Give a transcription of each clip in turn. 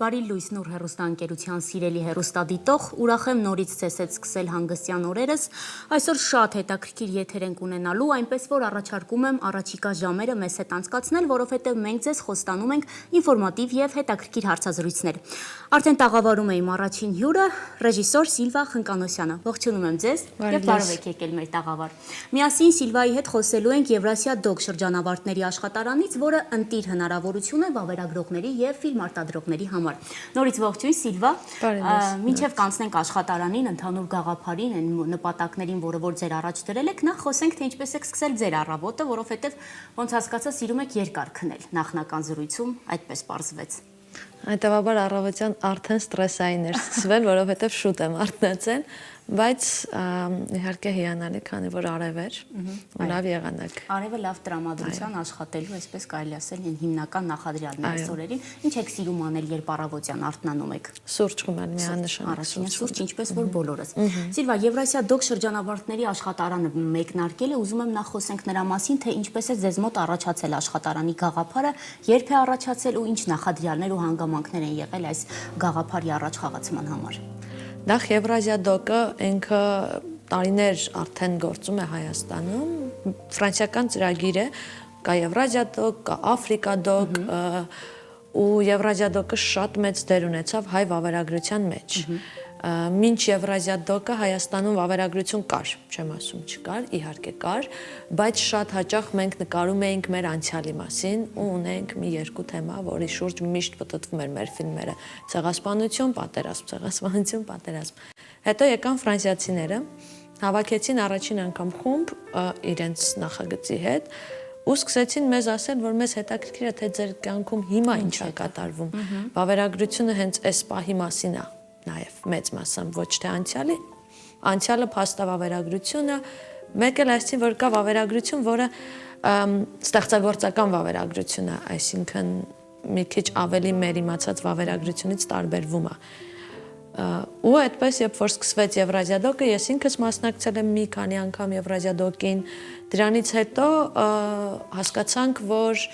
Բարի լույս Նուր հեռուստաընկերության սիրելի հեռուստադիտող, ուրախ եմ նորից ցես հետ սկսել հանգստյան օրերս։ Այսօր շատ հետաքրքիր եթեր ենք ունենալու, այնպես որ առաջարկում եմ առաջիկա ժամերը մեզ հետ անցկացնել, որովհետև մենք ձեզ խոստանում ենք ինֆորմատիվ եւ հետաքրքիր հարցազրույցներ։ Արդեն տաղավարում է իմ առաջին հյուրը, ռեժիսոր Սիլվա Խնկանոսյանը։ Ողջունում եմ ձեզ եւ բարև եք եկել մեր տաղավար։ Միասին Սիլվայի հետ խոսելու ենք Եվրասիա Դոկ շրջանավարտների աշխատարանից, որը ընտիր հնարավորություն է վավերագրողների եւ ֆիլմ արտադրողների համար։ Նորից ողջույն Սիլվա, մինչև կանցնենք աշխատարանին, ընդհանուր գաղափարին, այն նպատակներին, որը որ ձեր առաջ դրել եք, նախ խոսենք, թե ինչպես եք սկսել ձեր առավոտը, որովհետև ոնց հասկացա, սիրում եք երկար քնել նախնական զրույցում, այդպես պարզվեց։ Հետևաբար առավոտյան արդեն ստրեսային էր սկսվել, որովհետև շուտ եմ արթնացել, բայց իհարկե հիանալի, քանի որ արև էր, լավ եղանակ։ Արևը լավ տրամադրության աշխատելու, այսպես կարելի ասել, հիմնական նախադրյալն է այս օրերին։ Ինչ եք սիրում անել, երբ առավոտյան արթնանում եք։ Սուրճ խմել միանշանակ։ Առաջինը սուրճ, ինչպես որ բոլորս։ Սիլվա, Եվրասիա Դոկ շրջանավարտների աշխատարանը մեկնարկել է, ուզում եմ նախ խոսենք նրա մասին, թե ինչպես է ձեզ մոտ առաջացել աշխատարանի գաղափարը, երբ է առաջացել ու ինչ նախադրյալներ ու հանգամանքներ են եղել այս գաղափարի առաջ խաղացման համար։ Նախ Եվրազիա Դոկը ինքը տարիներ արդեն գործում է Հայաստանում, ֆրանսիական ծրագիր է, կա Եվրազիա Դոկ, կա Աֆրիկա Դոկ, ու Եվրազիա Դոկը շատ մեծ դեր ունեցավ հայ վավերագրության մեջ։ Մինչ Եվրազիա Դոկը Հայաստանում վավերագրություն կար, չեմ ասում չկար, իհարկե կար, բայց շատ հաճախ մենք նկարում էինք մեր անցյալի մասին ու ունենք մի երկու թեմա, որի շուրջ միշտ պտտվում էր մեր ֆիլմերը՝ ցեղասպանություն, պատերազմ, ցեղասպանություն, պատերազմ։ Հետո եկան ֆրանսիացիները, հավաքեցին առաջին անգամ խումբ իրենց նախագծի հետ ու սկսեցին մեզ ասել, որ մեզ հետաքրքիր է, թե ձեր կյանքում հիմա ինչ է կատարվում։ Վավերագրությունը հենց այս պահի մասին է, նաև մեծ մասամբ ոչ թե անցյալի, անցյալը փաստա վավերագրությունը, մեկ էլ այսինքն որ կա վավերագրություն, որը ստեղծագործական վավերագրություն է, այսինքն մի քիչ ավելի մեր իմացած վավերագրությունից տարբերվում է։ Ու այդպես, երբ որ սկսվեց Եվրազիա Դոկը, ես ինքս մասնակցել եմ մի քանի անգամ Եվրազիա Դոկին, դրանից հետո հասկացանք, որ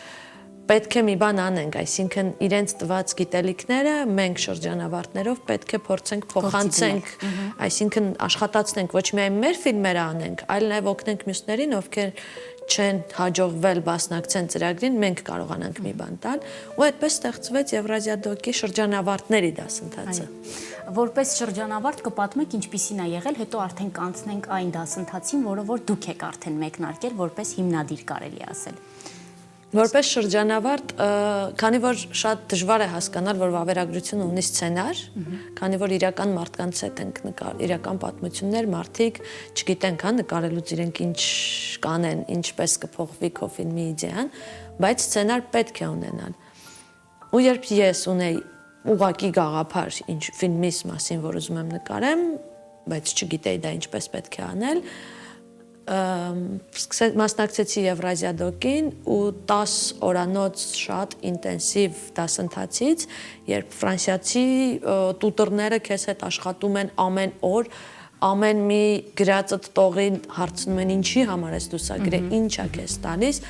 պետք է մի բան անենք, այսինքն իրենց տված գիտելիքները մենք շրջանավարտներով պետք է փորձենք փոխանցենք, այսինքն աշխատացնենք, ոչ միայն մեր ֆիլմերը անենք, այլ նաև օգնենք մյուսներին, ովքեր չեն հաջողվել մասնակցեն ծրագրին, մենք կարողանանք մի բան տալ, ու այդպես ստեղծվեց Եվրազիա Դոկի շրջանավարտների դասընթացը։ Որպես շրջանավարտ կպատմեք ինչպիսին է եղել, հետո արդեն կանցնենք այն դասընթացին, որը որ դուք եք արդեն մեկնարկել, որպես հիմնադիր կարելի է ասել։ Որպես շրջանավարտ, քանի որ շատ դժվար է հասկանալ, որ վավերագրությունը ունի սցենար, քանի որ իրական մարդկանց հետ ենք իրական պատմություններ, մարդիկ չգիտենք, հա, նկարելուց իրենք ինչ կանեն, ինչպես կփոխվի քո ֆիլմի իդեան, բայց սցենար պետք է ունենալ։ Ու երբ ես ունեի ուղղակի գաղափար ինչ ֆիլմիս մասին, որ ուզում եմ նկարեմ, բայց չգիտեի դա ինչպես պետք է անել, մասնակցեցի Եվրազիա Դոկին ու 10 օրանոց շատ ինտենսիվ դասընթացից, երբ ֆրանսիացի տուտորները քեզ հետ աշխատում են ամեն օր, ամեն մի գրածդ տողին հարցնում են ինչի համար ես դու սա գրել, ինչ է քեզ տալիս,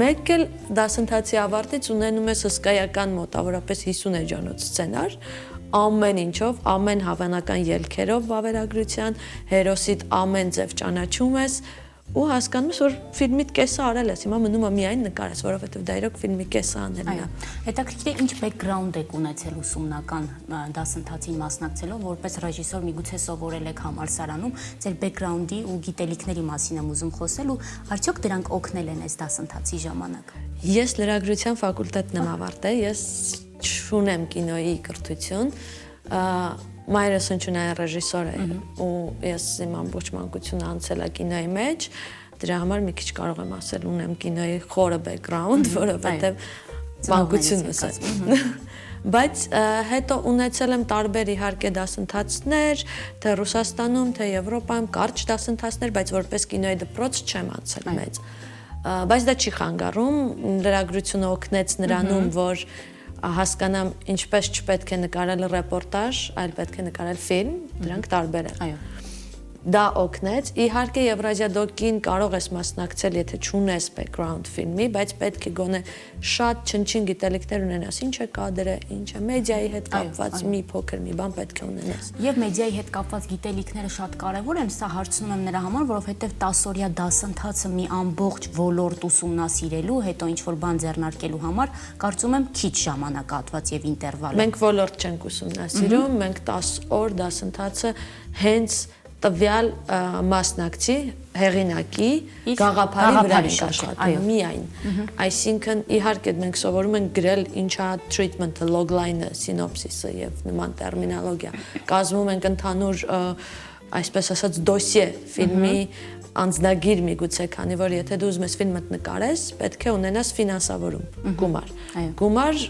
մեկ էլ դասընթացի ավարտից ունենում ես հսկայական մոտավորապես 50 էջանոց սցենար, ամեն ինչով, ամեն հավանական ելքերով վավերագրության, հերոսիդ ամեն ձև ճանաչում ես ու հասկանում ես, որ ֆիլմիդ կեսը արել ես, հիմա մնում է միայն նկարես, որովհետև դա իրոք ֆիլմի կեսը անելն է։ Հետաքրքիր է ինչ բեքգրաունդ եք ունեցել ուսումնական դասընթացին մասնակցելով, որպես ռեժիսոր միգուցե սովորել եք համալսարանում, ձեր բեքգրաունդի ու գիտելիքների մասին եմ ուզում խոսել ու արդյոք դրանք օգնել են այս դասընթացի ժամանակ։ Ես լրագրության ֆակուլտետն եմ ավարտել, ես չունեմ կինոյի կրթություն, մայրս հնչյունային ռեժիսոր է ու ես իմ ամբողջ մանկությունը անցել եմ կինոյի մեջ, դրա համար մի քիչ կարող եմ ասել ունեմ կինոյի խորը բեքգրաունդ, որովհետև մանկությունս է։ Բայց հետո ունեցել եմ տարբեր իհարկե դասընթացներ, թե Ռուսաստանում, թե Եվրոպայում, կարճ դասընթացներ, բայց որպես կինոյի դպրոց չեմ անցել մեծ։ Բայց դա չի խանգարում, լրագրությունը օգնեց նրանում, որ հասկանամ ինչպես չպետք է նկարել ռեպորտաժ, այլ պետք է նկարել ֆիլմ, դրանք տարբեր են։ դա օգնեց։ Իհարկե Եվրազիա դոկին կարող ես մասնակցել, եթե չունես background ֆիլմի, բայց պետք է գոնե շատ չնչին գիտելիքներ ունենաս, ինչ է կադրը, ինչ է մեդիայի հետ կապված, մի փոքր մի բան պետք է ունենաս։ Եվ մեդիայի հետ կապված գիտելիքները շատ կարևոր են, սա հարցնում եմ նրա համար, որովհետև 10-օրյա դասընթացը մի ամբողջ ոլորտ ուսումնասիրելու, հետո ինչ-որ բան ձեռնարկելու համար, կարծում եմ քիչ ժամանակահատված եւ ինտերվալ է։ Մենք ոլորտ չենք ուսումնասիրում, մենք 10 օր դասընթացը հենց տվյալ մասնակցի հեղինակի գաղափարի վրա ենք աշխատում միայն։ Այսինքն իհարկե մենք սովորում ենք գրել ինչա treatment-ը, logline-ը, synopsis-ը եւ նման տերմինոլոգիա։ Կազմում ենք ընդհանուր, այսպես ասած, դոսիե ֆիլմի անձնագիր միգուցե, քանի որ եթե դու ուզում ես ֆիլմդ նկարես, պետք է ունենաս ֆինանսավորում, գումար։ Գումար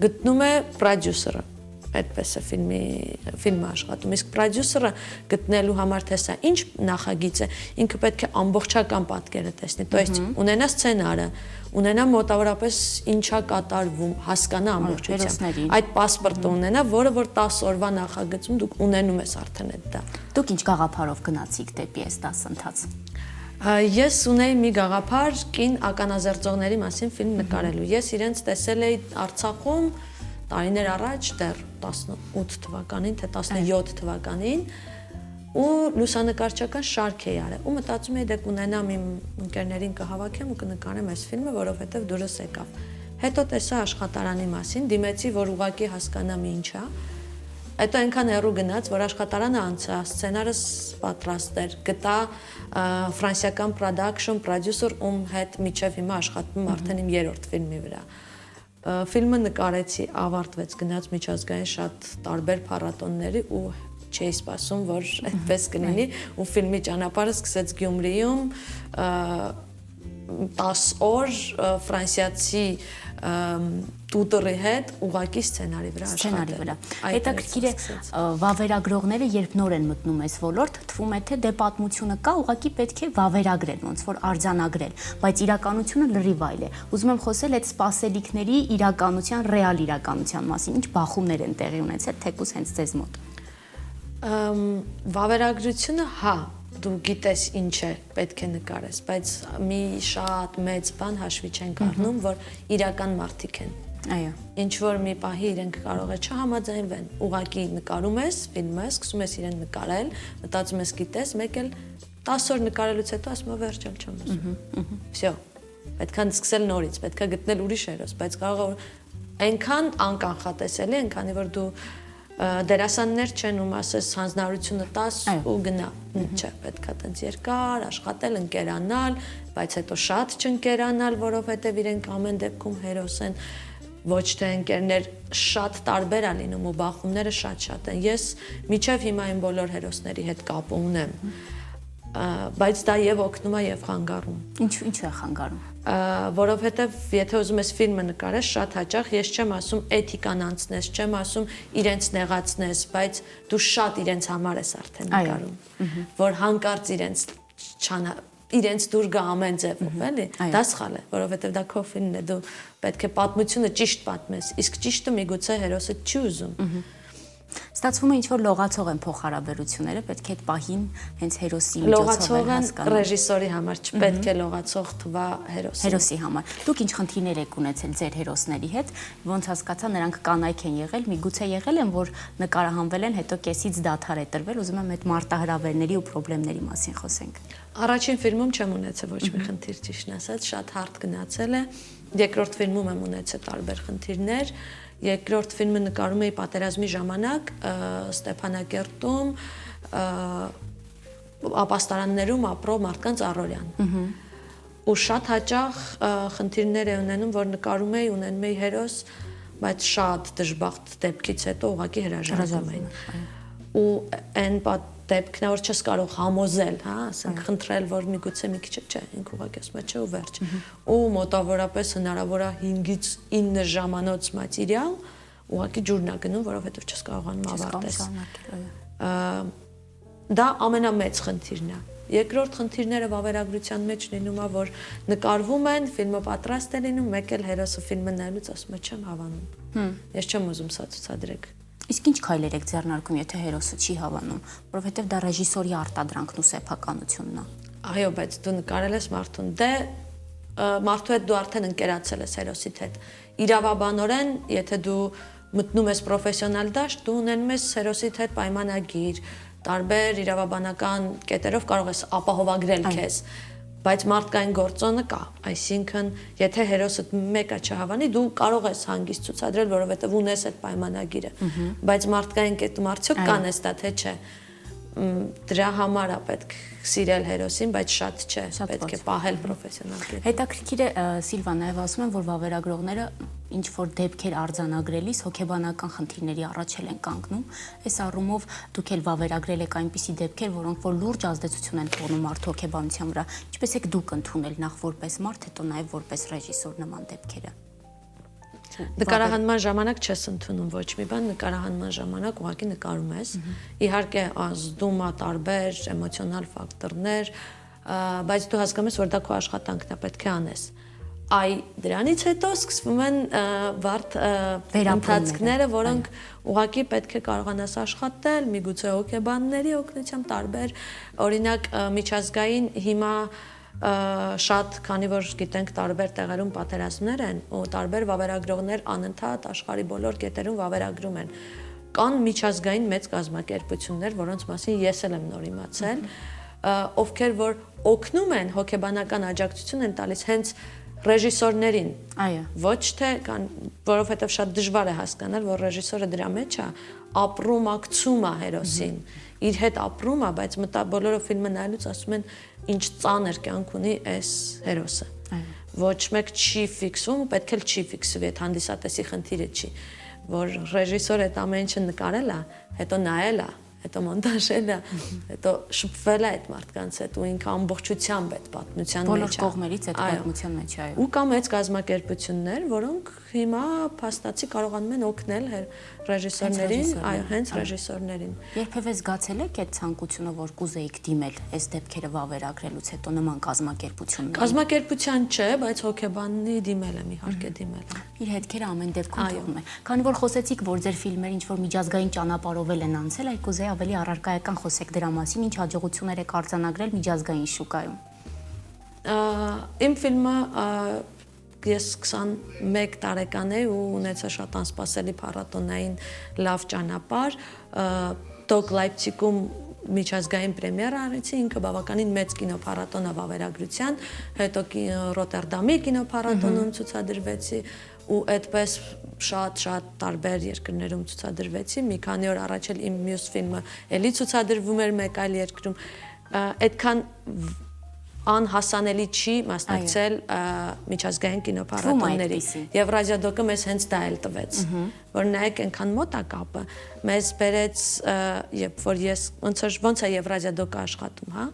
գտնում է պրոդյուսերը։ Այդպես է ֆիլմը աշխատում, իսկ պրոդյուսերը գտնելու համար թե սա ինչ նախագիծ է, ինքը պետք է ամբողջական պատկերը տեսնի, то есть ունենա սցենարը, ունենա մոտավորապես ինչա կատարվում, հասկանա ամբողջությամբ։ Այդ паспорտը ունենա, որը որ 10 օրվա նախագծում դուք ունենում ես արդեն այդ դա։ Դուք ինչ գաղափարով գնացիք դեպի այս դասընթաց։ Ես ունեի մի գաղափար կին ականազերծողների մասին ֆիլմ նկարելու։ Ես իրենց տեսել էի Արցախում տարիներ առաջ, դեռ 18 թվականին, թե 17 թվականին, ու լուսանկարչական շարք էի արել։ Ու մտածում էի դե կունենամ իմ ընկերներին կհավաքեմ ու կնկարեմ այս ֆիլմը, որովհետև դուրս եկավ։ Հետո տեսա աշխատարանի մասին, դիմեցի, որ ուղղակի հասկանամ ինչ է։ Հետո այնքան հեռու գնաց, որ աշխատարանը անցա, սցենարս պատրաստ էր, գտա ֆրանսիական production producer, ում հետ միջև հիմա աշխատում արդեն իմ 3-րդ ֆիլմի վրա։ Ֆիլմը նկարեցի, ավարտվեց, գնաց միջազգային շատ տարբեր փառատոների ու չէի սպասում, որ այդպես կլինի, ու ֆիլմի ճանապարհը սկսեց Գյումրիում 10 օր ֆրանսիացի տուտորի հետ ուղակի սցենարի վրա աշխատել։ Հետաքրքիր է, վավերագրողները երբ նոր են մտնում այս ոլորտ, թվում է թե դե պատմությունը կա, ուղղակի պետք է վավերագրել, ոնց որ արձանագրել, բայց իրականությունը լրիվ այլ է։ Ուզում եմ խոսել այդ սպասելիքների իրականության, ռեալ իրականության մասին, ինչ բախումներ են տեղի ունեցել, թեկուզ հենց ձեզ մոտ։ Վավերագրությունը, հա, դու գիտես ինչ է պետք է նկարես, բայց մի շատ մեծ բան հաշվի չենք առնում, որ իրական մարդիկ են։ Այո։ Ինչ որ մի պահի իրենք կարող է չհամաձայնվեն, ուղղակի նկարում ես ֆիլմը, սկսում ես իրեն նկարել, մտածում ես գիտես, մեկ էլ 10 օր նկարելուց հետո ասում ես վերջել չեմ ուզում։ Всё։ Պետքա սկսել նորից, պետքա գտնել ուրիշ հերոս, բայց կարող է այնքան անկանխատեսելի են, քանի որ դու դերասաններ չեն, ում ասես հանձնարարությունը տաս ու գնա։ Չէ, պետքա տենց երկար աշխատել, ընկերանալ, բայց հետո շատ չընկերանալ, որովհետև իրենք ամեն դեպքում հերոս են, ոչ թե ընկերներ, շատ տարբեր է լինում ու բախումները շատ են։ Ես միջև հիմա իմ բոլոր հերոսների հետ կապ ունեմ, բայց դա եւ օգնում է եւ խանգարում։ Ինչու է խանգարում։ Որովհետև եթե ուզում ես ֆիլմը նկարես, շատ հաճախ ես չեմ ասում էթիկան անցնես, չեմ ասում իրենց նեղացնես, բայց դու շատ իրենց համար ես արդեն նկարում, որ հանկարծ իրենց դուր գա ամեն ձևով, էլի, դա սխալ է, որովհետև դա քո ֆիլմն է, դու պետք է պատմությունը ճիշտ պատմես, իսկ ճիշտը միգուցե հերոսը չի ուզում։ Ստացվում է ինչ-որ լողացող են փոխհարաբերությունները, պետք է այդ պահին հենց հերոսի միջոցով հասկանալ։ Ռեժիսորի համար չպետք է լողացող թվա հերոսի համար։ Դուք ինչ խնդիրներ եք ունեցել ձեր հերոսների հետ, ոնց հասկացա նրանք կանայք են եղել, միգուցե եղել են, որ նկարահանվել են, հետո կեսից դադար է տրվել, ուզում եմ այդ մարտահրավերների ու խնդիրների մասին խոսենք։ Առաջին ֆիլմում չեմ ունեցել ոչ մի խնդիր, ճիշտն ասած, շատ հարթ գնացել է։ Երկրորդ ֆիլմում եմ ունեցել տարբեր խնդիրներ։ Երկրորդ ֆիլմը նկարում էի պատերազմի ժամանակ Ստեփանակերտում ապաստարաններում ապրող մարդկանց առօրյան։ Ու շատ հաճախ խնդիրներ է ունենում, որ նկարում էի, ունենում էի հերոս, բայց շատ դժբախտ դեպքից հետո ուղղակի հրաժարվում էին։ Ու այն դեպքն է, որ չես կարող համոզել, հա, ասենք խնդրել, որ միգուցե մի քիչ չէ, ինք ուղղակի ասում է չէ ու վերջ։ Ու մոտավորապես հնարավոր է 5-ից 9 ժամանոց մատերիալ ուղղակի ջուրն է գնում, որովհետև չես կարողանում ավարտես։ Դա ամենամեծ խնդիրն է։ Երկրորդ խնդիրները վավերագրության մեջ լինում է, որ նկարվում են, ֆիլմը պատրաստ է լինում, մեկ էլ հերոսը ֆիլմը նայելուց ասում է չեմ հավանում։ Ես չեմ ուզում սա ցուցադրեք։ Իսկ ինչ քայլեր եք ձեռնարկում, եթե հերոսը չի հավանում, որովհետև դա ռեժիսորի արտադրանքն ու սեփականությունն է։ Այո, բայց դու նկարել ես մարդուն, դե մարդու հետ դու արդեն ընկերացել ես հերոսիդ հետ։ Իրավաբանորեն, եթե դու մտնում ես պրոֆեսիոնալ դաշտ, դու ունենում ես հերոսիդ հետ պայմանագիր, տարբեր իրավաբանական կետերով կարող ես ապահովագրել քեզ, բայց մարդկային գործոնը կա, այսինքն, եթե հերոսդ մեկը չհավանի, դու կարող ես հանգիստ ցուցադրել, որովհետև ունես այդ պայմանագիրը, բայց մարդկային կետում արդյոք կան էս դա թե չէ։ Դրա համար է պետք սիրել հերոսին, բայց շատ չէ, պետք է պահել պրոֆեսիոնալ կերպ։ Հետաքրքիր է Սիլվա, նաև ասում են, որ վավերագրողները ինչ որ դեպքեր արձանագրելիս հոգեբանական խնդիրների առաջել են կանգնում։ Այս առումով դուք էլ վավերագրել եք այնպիսի դեպքեր, որոնք որ լուրջ ազդեցություն են թողնում մարդու հոգեբանության վրա։ Ինչպես եք դուք ընդունել նախ որպես մարդ, հետո նաև որպես ռեժիսոր նման դեպքերը։ Նկարահանման ժամանակ չես ընդունում ոչ մի բան, նկարահանման ժամանակ ուղղակի նկարում ես։ Իհարկե ազդում է տարբեր էմոցիոնալ ֆակտորներ, բայց դու հասկանում ես, որ դա քո աշխատանքն է, պետք է անես։ Այ դրանից հետո սկսվում են վարդ ընթացքները, որոնք ուղղակի պետք է կարողանաս աշխատել, միգուցե հոգեբանների օգնությամբ տարբեր, օրինակ միջազգային հիմա շատ, քանի որ գիտենք տարբեր տեղերում պատերազմներ են ու տարբեր վավերագրողներ անընդհատ աշխարհի բոլոր կետերում վավերագրում են։ Կան միջազգային մեծ կազմակերպություններ, որոնց մասին ես էլ եմ նոր իմացել, ովքեր որ օգնում են, հոգեբանական աջակցություն են տալիս հենց ռեժիսորներին։ Այո։ Ոչ թե կան, որովհետև շատ դժվար է հասկանալ, որ ռեժիսորը դրա մեջ է, ապրում, ակցում է հերոսին, իր հետ ապրում է, բայց բոլորը ֆիլմը նայելուց ասում են ինչ ծանր կյանք ունի այս հերոսը։ Ոչ մեկ չի ֆիքսում, պետք էլ չի ֆիքսվի, այդ հանդիսատեսի խնդիրը չի, որ ռեժիսորը այդ ամեն ինչը նկարել է, հետո նայել է, հետո մոնտաժել է, հետո շփվել է այդ մարդկանց հետ ու ինքը ամբողջությամբ այդ պատմության մեջ է։ Բոլոր կողմերից այդ պատմության մեջ է, այո։ Ու կա մեծ կազմակերպություններ, որոնք հիմա փաստացի կարողանում են օգնել ռեժիսորներին, այո, հենց ռեժիսորներին։ Երբևէ զգացել եք այդ ցանկությունը, որ կուզեիք դիմել այս դեպքերը վավերագրելուց հետո նման կազմակերպությունների։ Կազմակերպության չէ, բայց հոգեբանի դիմել եմ, իհարկե դիմել եմ։ Իր հետքերը ամեն դեպքում թողնում է։ Քանի որ խոսեցիք, որ ձեր ֆիլմերը ինչ որ միջազգային ճանապարհով են անցել, այ կուզեի ավելի առարկայական խոսեք դրա մասին, ինչ հաջողություններ եք արձանագրել միջազգային շուկայում։ Իմ ֆիլմը ես 21 տարեկան էի ու ունեցա շատ անսպասելի փառատոնային լավ ճանապարհ, Դոգ Լայպցիգում միջազգային պրեմիերա արեցի, ինքը բավականին մեծ կինոփառատոն է վավերագրության, հետո Ռոտերդամի կինոփառատոնում ցուցադրվեցի ու այդպես շատ տարբեր երկրներում ցուցադրվեցի, մի քանի օր առաջ էլ իմ մյուս ֆիլմը էլի ցուցադրվում էր մեկ այլ երկրում, այդքան անհասանելի չի մասնակցել միջազգային կինոփառատոնների։ Եվրազիա դոկը մեզ հենց դա էլ տվեց, որ նայեք այնքան մոտ է կապը, մեզ բերեց, երբ որ ես ոնց է Եվրազիա դոկը աշխատում, հա,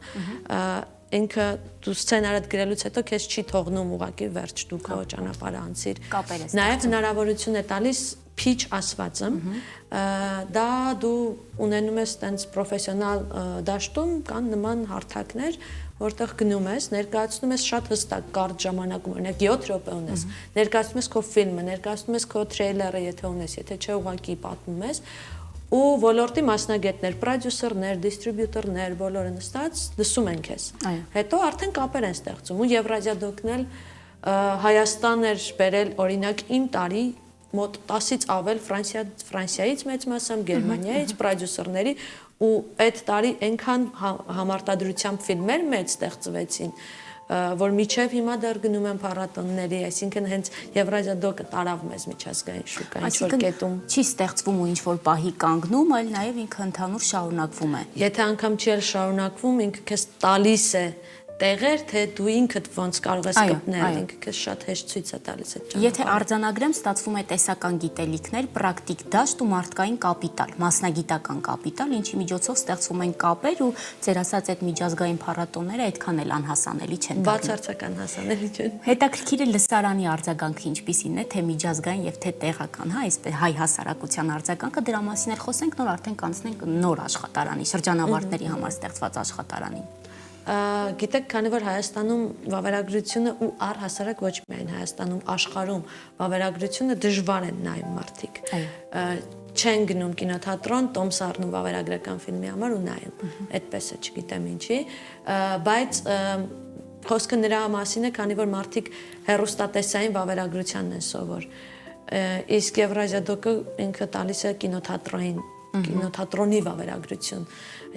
ինքը դու սցենարդ գրելուց հետո քեզ չի թողնում ուղղակի վերջ դու քո ճանապարհը անցիր։ Նաև հնարավորություն է տալիս pitch ասվածը, դա դու ունենում ես տենց պրոֆեսիոնալ դաշտում կան նման հարթակներ, որտեղ գնում ես, ներկայացնում ես շատ հստակ կարճ ժամանակում, օրինակ 7 րոպե ունես, ներկայացնում ես քո ֆիլմը, ներկայացնում ես քո թրեյլերը, եթե ունես, եթե չէ ուղղակի պատմում ես, ու ոլորտի մասնագետներ, պրոդյուսերներ, դիստրիբյուտորներ, բոլորը նստած լսում են քեզ։ Հետո արդեն կապեր են ստեղծում ու Եվրազիա դոկն էլ Հայաստան էր բերել օրինակ իմ տարի մոտ 10-ից ավել Ֆրանսիայից մեծ մասամբ, Գերմանիայից պրոդյուսերների ու այդ տարի այնքան համարտադրությամբ ֆիլմեր մեծ ստեղծվեցին, որ միջև հիմա դեռ գնում են փառատոնների, այսինքն հենց Եվրազիա դոկը տարավ մեզ միջազգային շուկա, ինչ որ կետում չի ստեղծվում ու ինչ որ պահի կանգնում, այլ նաև ինքը ընդհանուր շարունակվում է։ Եթե անգամ չի էլ շարունակվում, ինքը քեզ տալիս է տեղեր, թե դու ինքդ ոնց կարող ես գտնել, ինքը քեզ շատ հեշտ ցույց է տալիս այդ ճանապարհը։ Եթե արձանագրեմ, ստացվում է տեսական գիտելիքներ, պրակտիկ դաշտ ու մարդկային կապիտալ, մասնագիտական կապիտալ, ինչի միջոցով ստեղծվում են կապեր ու ձեր ասած այդ միջազգային փառատոները այդքան էլ անհասանելի չեն դառնում։ Բացարձական հասանելի չեն։ Հետաքրքիր է լսարանի արձագանքը ինչպիսին է, թե միջազգային եւ թե տեղական, հա, այսպես հայ հասարակության արձագանքը, դրա մասին էլ խոսենք, նոր արդեն կանցնենք նոր աշխատարանի, շրջանավարտների համար ստեղծված աշխատարանին։ Գիտեք, քանի որ Հայաստանում վավերագրությունը ու առհասարակ ոչ միայն Հայաստանում, աշխարհում վավերագրությունը դժվար են նայում մարդիկ։ չեն գնում կինոթատրոն Տոմ Սարնու վավերագրական ֆիլմի համար ու նայում։ Այդպես է, չգիտեմ ինչի, բայց խոսքը նրա մասին է, քանի որ մարդիկ հեռուստատեսային վավերագրությանն են սովոր։ Իսկ Եվրազիա դոկը ինքը տալիս է կինոթատրոնի վավերագրություն,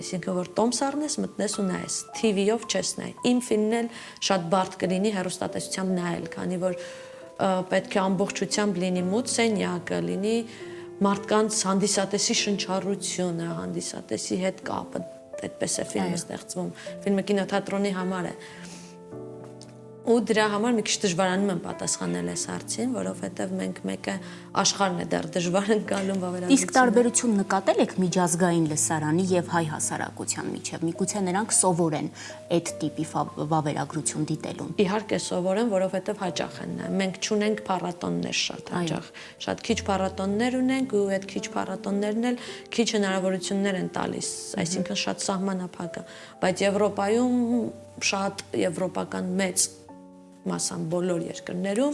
այսինքն որ Տոմ Սարնես մտնես ու նայես, TV-ով չես նայ։ Իմ ֆիլմն էլ շատ բարդ կլինի հեռուստատեսությամբ նայել, քանի որ պետք է ամբողջությամբ լինի մութ սենյակը, լինի մարդկանց հանդիսատեսի շնչառությունը, հանդիսատեսի հետ կապը, այդպես է ֆիլմը ստեղծվում։ Ֆիլմը կինոթատրոնի համար է։ Ու դրա համար մի քիչ դժվարանում եմ պատասխանել այս հարցին, որովհետև մենք մեկը աշխարհն է դեռ դժվար ընկալում վավերագրությունը։ Իսկ տարբերություն նկատել եք միջազգային լսարանի եւ հայ հասարակության միջև։ Միգուցե նրանք սովոր են այդ տիպի վավերագրություն դիտելուն։ Իհարկե սովոր են, որովհետև հաճախ են նայում։ Մենք չունենք փառատոններ շատ հաճախ։ Շատ քիչ փառատոններ ունենք ու այդ քիչ փառատոններն էլ քիչ հնարավորություններ են տալիս, այսինքն շատ սահմանափակ է։ Բայց Եվրոպայում շատ եվրոպական մեծ մասամբ բոլոր երկրներում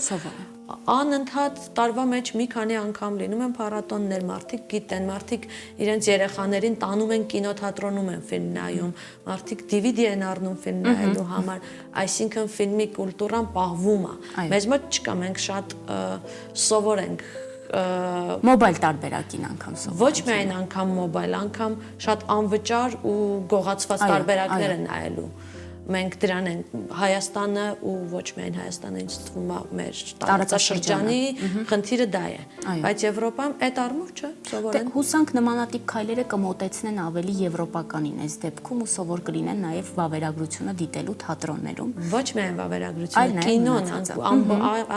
անընդհատ տարվա մեջ մի քանի անգամ լինում են փառատոններ, մարդիկ գիտեն, մարդիկ իրենց երեխաներին տանում են կինոթատրոնում են ֆիլմ նայում, մարդիկ DVD են առնում ֆիլմ նայելու համար, այսինքն ֆիլմի կուլտուրան պահվում է։ Մեզ մոտ չկա, մենք շատ սովոր ենք մոբայլ տարբերակին անգամ սովոր։ Ոչ միայն անգամ մոբայլ, անգամ շատ անվճար ու գողացված տարբերակներ են նայելու։ Մենք դրան ենք Հայաստանը ու ոչ միայն Հայաստանը ինձ թվում է մեր տարածաշրջանի խնդիրը դա է, բայց Եվրոպայում այդ առումով չէ, սովոր են։ Հուսանք նմանատիպ քայլերը կմոտեցնեն ավելի եվրոպականին այս դեպքում ու սովոր կլինեն նաև վավերագրությունը դիտելու թատրոններում։ Ոչ միայն վավերագրությունը, կինոն,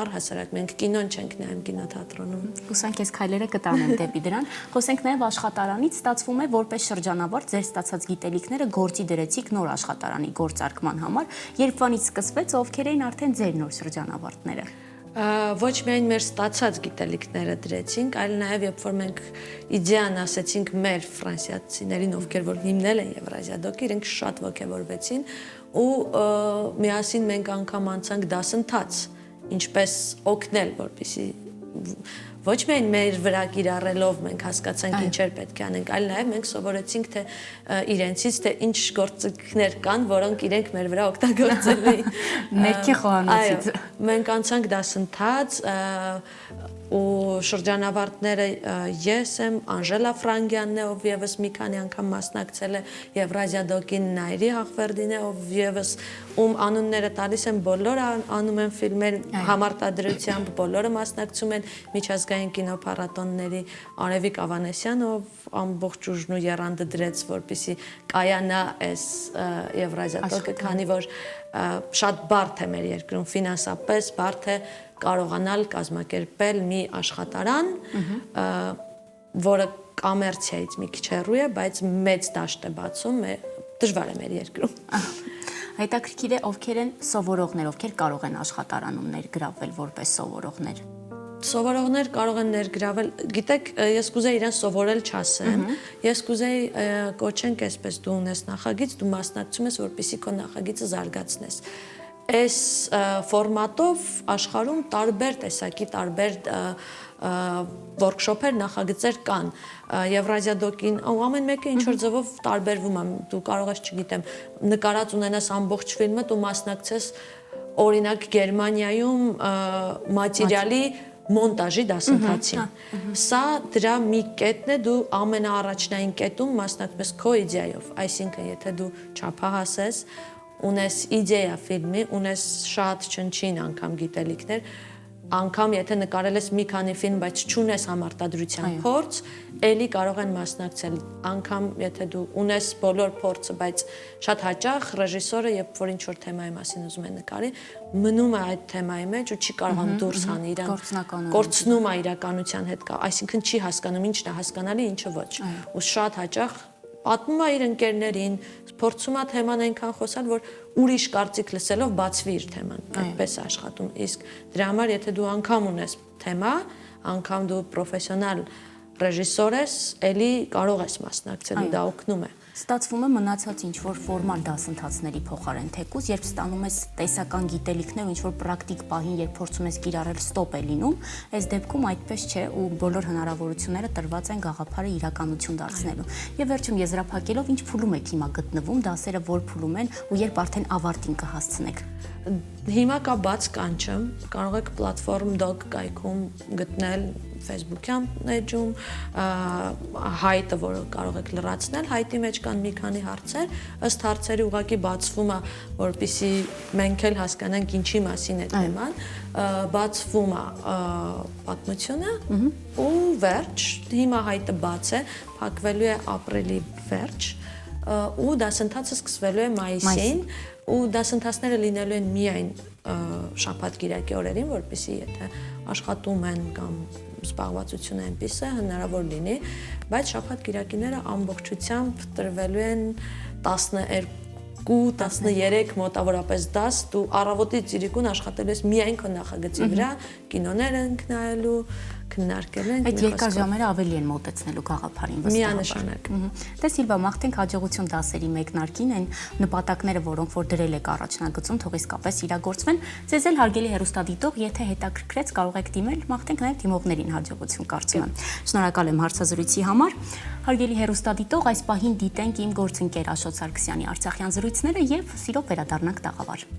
առհասարակ մենք կինոն չենք նայում կինոթատրոնում։ Հուսանք այս քայլերը կտանեն դեպի դրան։ Խոսենք նաև աշխատարանից, ստացվում է որպես շրջանավարտ ձեր ստացած գիտելիքները գործի դրեցիք նոր աշխատարանի գործարկման համար, երբվանից սկսվեց, ովքեր էին արդեն ձեր նոր շրջանավարտները։ Ոչ միայն մեր ստացած գիտելիքները դրեցինք, այլ նաև երբ որ մենք իդեան ասեցինք մեր ֆրանսիացիներին, ովքեր որ հիմնել են Եվրազիա դոկը, իրենք շատ ոգևորվեցին ու միասին մենք անգամ անցանք դասընթաց, ինչպես օգնել, որպեսզի ոչ միայն մեր վրա կիրառելով մենք հասկացանք ինչեր պետք է անենք, այլ նաև մենք սովորեցինք թե իրենցից թե ինչ գործիքներ կան, որոնք իրենք մեր վրա օգտագործել էին։ Ներքի խոհանոցից։ Մենք անցանք դասընթաց ու շրջանավարտները ես եմ, Անժելա Ֆրանգյանն է, ով եւս մի քանի անգամ մասնակցել է Եվրազիա դոկին, Նայրի Հաղվերդին է, ով եւս ում անունները տալիս են, բոլորը անում են ֆիլմեր համարտադրությամբ, բոլորը մասնակցում են միջազգային կինոփառատոնների, Արևիկ Ավանեսյան, ով ամբողջ ուժն ու եռանդը դրեց, որպեսզի կայանա այս Եվրազիա դոկը, քանի որ շատ բարդ է մեր երկրում, ֆինանսապես բարդ է կարողանալ կազմակերպել մի աշխատարան, որը կոմերցիայից մի քիչ հեռու է, բայց մեծ դաշտ է բացում, դժվար է մեր երկրում։ Հետաքրքիր է, ովքեր են սովորողներ, ովքեր կարող են աշխատարանում ներգրավվել որպես սովորողներ։ Սովորողներ կարող են ներգրավել, գիտեք, ես կուզեի իրեն սովորել չասեմ, ես կուզեի կոչենք այսպես դու ունես նախագիծ, դու մասնակցում ես, որպեսզի քո նախագիծը զարգացնես։ Այս ֆորմատով աշխարհում տարբեր տեսակի, տարբեր workshop-եր, նախագծեր կան։ Եվրազիա դոկին ու ամեն մեկը ինչ որ ձևով տարբերվում է։ Դու կարող ես, չգիտեմ, նկարած ունենաս ամբողջ ֆիլմը, դու մասնակցես օրինակ Գերմանիայում մատերիալի մոնտաժի դասընթացին։ Սա դրա մի կետն է, դու ամենաառաջնային կետում մասնակցում ես քո իդեայով, այսինքն եթե դու չափահաս ես, ունես իդեա ֆիլմի, ունես շատ չնչին անգամ գիտելիքներ, անգամ եթե նկարել ես մի քանի ֆիլմ, բայց չունես համարտադրության փորձ, էլի կարող են մասնակցել, անգամ եթե դու ունես բոլոր փորձը, բայց շատ հաճախ ռեժիսորը, երբ որ ինչ-որ թեմայի մասին ուզում է նկարի, մնում է այդ թեմայի մեջ ու չի կարողանում դուրս հանի իրան, կորցնում է իրականության հետ, այսինքն չի հասկանում ինչն է հասկանալի, ինչը ոչ։ Ու շատ հաճախ պատմում է իր ընկերներին, փորձում է թեման այնքան խոսալ, որ ուրիշ կարծիք լսելով բացվի իր թեման, այդպես է աշխատում։ Իսկ դրա համար եթե դու անգամ ունես թեմա, անգամ դու պրոֆեսիոնալ ռեժիսոր ես, էլի կարող ես մասնակցել ու դա օգնում է։ Ստացվում է մնացած ինչ-որ ֆորմալ դասընթացների փոխարեն թեկուզ, երբ ստանում ես տեսական գիտելիքներ ու ինչ-որ պրակտիկ պահին, երբ փորձում ես կիրառել, ստոպ է լինում, այս դեպքում այդպես չէ ու բոլոր հնարավորությունները տրված են գաղափարը իրականություն դարձնելու։ Եվ վերջում եզրափակելով, ինչ փուլում եք հիմա գտնվում, դասերը որ փուլում են ու երբ արդեն ավարտին կհասցնեք։ Հիմա կա բաց կանչում, կարող եք platform.doc կայքում գտնել Facebook-յան էջում հայտը, որը կարող եք լրացնել, հայտի մեջ կան մի քանի հարցեր, ըստ հարցերի ուղղակի բացվում է, որպեսզի մենք էլ հասկանանք ինչի մասին է թեման, բացվում է պատմությունը ու վերջ, հիմա հայտը բաց է, փակվելու է ապրիլի վերջ ու դասընթացը սկսվելու է մայիսին ու դասընթացները լինելու են միայն շաբաթ-կիրակի օրերին, որպեսզի եթե աշխատում են կամ զբաղվածությունը այնպես է հնարավոր լինի, բայց շաբաթ-կիրակիները ամբողջությամբ տրվելու են 12-13 մոտավորապես դաս, դու առավոտից ծիրիկուն աշխատելու ես միայն քո նախագծի վրա, կինոներ ենք նայելու, քննարկելու ենք։ Այդ երկար ժամերը ավելի են մոտեցնելու գաղափարին միանշանակ։ Դե Սիլվա, մաղթենք հաջողություն դասերի մեկնարկին, այն նպատակները, որոնք որ դրել եք առաջնագծում, թող իսկապես իրագործվեն։ Ձեզ էլ հարգելի հեռուստադիտող, եթե հետաքրքրեց, կարող եք դիմել, մաղթենք նաև դիմողներին հաջողություն, կարծում եմ։ Շնորհակալ եմ հարցազրույցի համար։ Հարգելի հեռուստադիտող, այս պահին դիտենք իմ գործընկեր Աշոտ Սարգսյանի արցախյան զրույցները եւ սիրով վերադառնանք տաղավար։